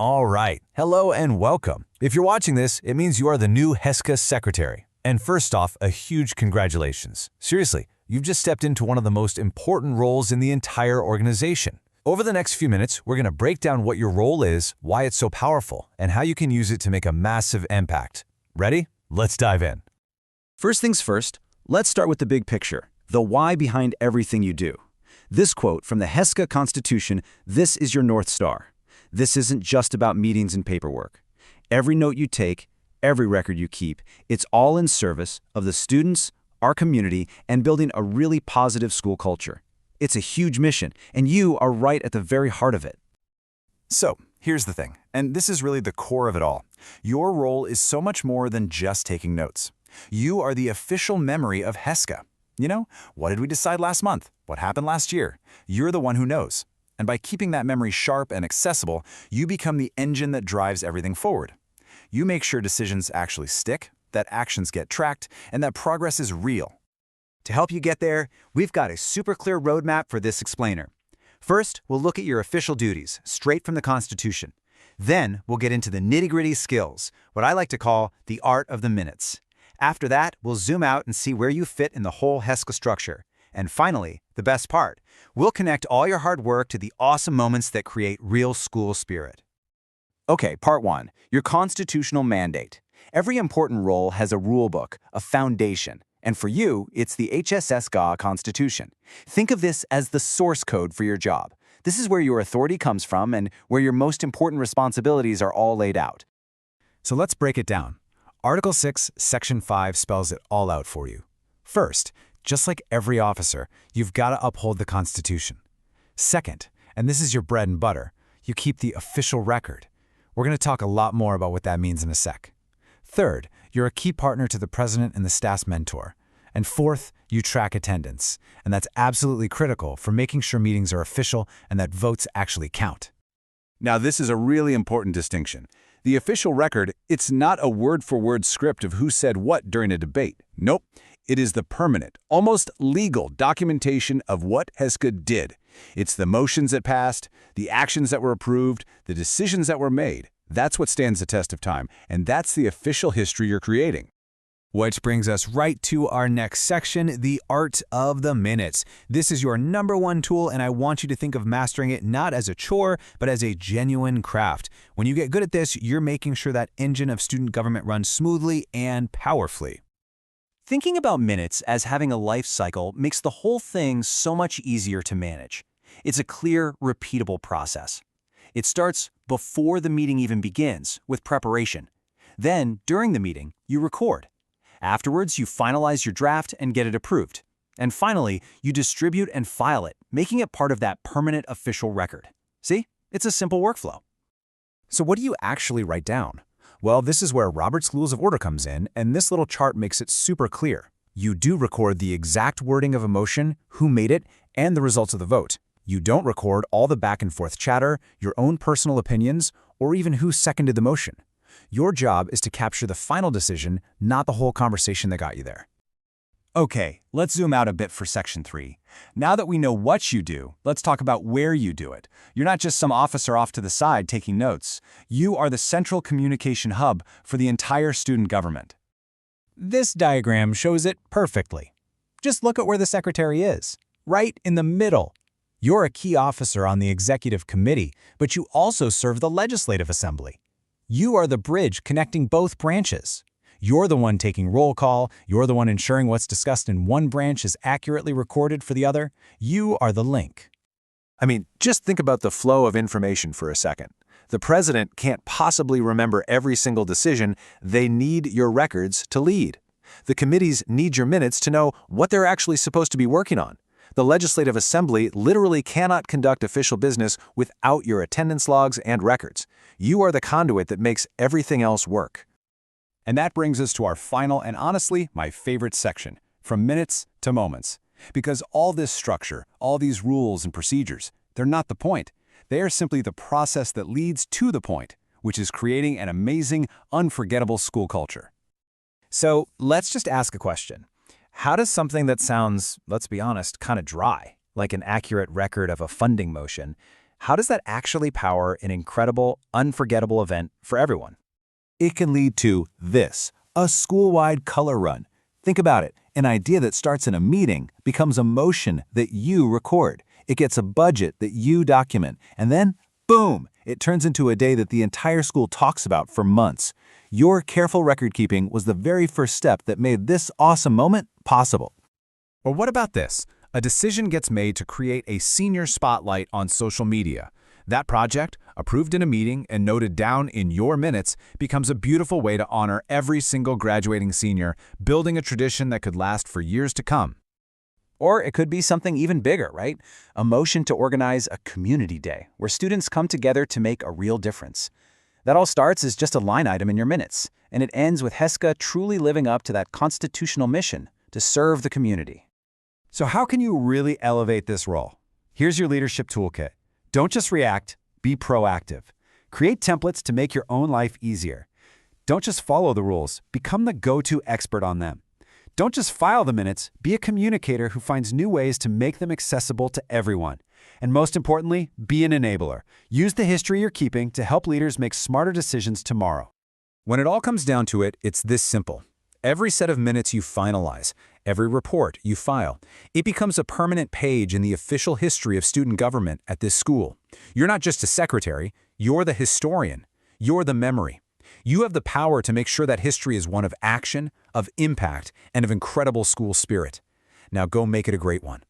All right, hello and welcome. If you're watching this, it means you are the new HESSGA secretary. And first off, a huge congratulations. Seriously, you've just stepped into one of the most important roles in the entire organization. Over the next few minutes, we're going to break down what your role is, why it's so powerful, and how you can use it to make a massive impact. Ready? Let's dive in. First things first, let's start with the big picture, the why behind everything you do. This quote from the HESSGA Constitution, "This is your North Star." This isn't just about meetings and paperwork. Every note you take, every record you keep, it's all in service of the students, our community, and building a really positive school culture. It's a huge mission, and you are right at the very heart of it. So, here's the thing, and this is really the core of it all. Your role is so much more than just taking notes. You are the official memory of HESSGA. You know, what did we decide last month? What happened last year? You're the one who knows. And by keeping that memory sharp and accessible, you become the engine that drives everything forward. You make sure decisions actually stick, that actions get tracked, and that progress is real. To help you get there, we've got a super clear roadmap for this explainer. First, we'll look at your official duties, straight from the Constitution. Then, we'll get into the nitty-gritty skills, what I like to call the art of the minutes. After that, we'll zoom out and see where you fit in the whole HESSGA structure. And finally, the best part, we'll connect all your hard work to the awesome moments that create real school spirit. Okay, part one, your constitutional mandate. Every important role has a rule book, a foundation. And for you, it's the HESSGA Constitution. Think of this as the source code for your job. This is where your authority comes from and where your most important responsibilities are all laid out. So let's break it down. Article 6, Section 5 spells it all out for you. First, just like every officer, you've got to uphold the Constitution. Second, and this is your bread and butter, you keep the official record. We're going to talk a lot more about what that means in a sec. Third, you're a key partner to the president and the staff's mentor. And fourth, you track attendance. And that's absolutely critical for making sure meetings are official and that votes actually count. Now, this is a really important distinction. The official record, it's not a word-for-word script of who said what during a debate. Nope. It is the permanent, almost legal documentation of what HESSGA did. It's the motions that passed, the actions that were approved, the decisions that were made. That's what stands the test of time, and that's the official history you're creating. Which brings us right to our next section, the art of the minutes. This is your #1 tool, and I want you to think of mastering it not as a chore, but as a genuine craft. When you get good at this, you're making sure that engine of student government runs smoothly and powerfully. Thinking about minutes as having a life cycle makes the whole thing so much easier to manage. It's a clear, repeatable process. It starts before the meeting even begins, with preparation. Then, during the meeting, you record. Afterwards, you finalize your draft and get it approved. And finally, you distribute and file it, making it part of that permanent official record. See? It's a simple workflow. So what do you actually write down? Well, this is where Robert's Rules of Order comes in, and this little chart makes it super clear. You do record the exact wording of a motion, who made it, and the results of the vote. You don't record all the back and forth chatter, your own personal opinions, or even who seconded the motion. Your job is to capture the final decision, not the whole conversation that got you there. Okay, let's zoom out a bit for Section 3. Now that we know what you do, let's talk about where you do it. You're not just some officer off to the side taking notes. You are the central communication hub for the entire student government. This diagram shows it perfectly. Just look at where the secretary is, right in the middle. You're a key officer on the executive committee, but you also serve the legislative assembly. You are the bridge connecting both branches. You're the one taking roll call, you're the one ensuring what's discussed in one branch is accurately recorded for the other. You are the link. I mean, just think about the flow of information for a second. The president can't possibly remember every single decision. They need your records to lead. The committees need your minutes to know what they're actually supposed to be working on. The Legislative Assembly literally cannot conduct official business without your attendance logs and records. You are the conduit that makes everything else work. And that brings us to our final and honestly, my favorite section, from minutes to moments. Because all this structure, all these rules and procedures, they're not the point. They are simply the process that leads to the point, which is creating an amazing, unforgettable school culture. So let's just ask a question. How does something that sounds, let's be honest, kind of dry, like an accurate record of a funding motion, How does that actually power an incredible, unforgettable event for everyone? It can lead to this, a school-wide color run. Think about it. An idea that starts in a meeting becomes a motion that you record. It gets a budget that you document. And then, boom, it turns into a day that the entire school talks about for months. Your careful record-keeping was the very first step that made this awesome moment possible. Or what about this? A decision gets made to create a senior spotlight on social media. That project, approved in a meeting and noted down in your minutes, becomes a beautiful way to honor every single graduating senior, building a tradition that could last for years to come. Or it could be something even bigger, right? A motion to organize a community day, where students come together to make a real difference. That all starts as just a line item in your minutes, and it ends with HESSGA truly living up to that constitutional mission to serve the community. So how can you really elevate this role? Here's your leadership toolkit. Don't just react, be proactive. Create templates to make your own life easier. Don't just follow the rules, become the go-to expert on them. Don't just file the minutes, be a communicator who finds new ways to make them accessible to everyone. And most importantly, be an enabler. Use the history you're keeping to help leaders make smarter decisions tomorrow. When it all comes down to it, it's this simple. Every set of minutes you finalize, every report you file, it becomes a permanent page in the official history of student government at this school. You're not just a secretary, you're the historian. You're the memory. You have the power to make sure that history is one of action, of impact, and of incredible school spirit. Now go make it a great one.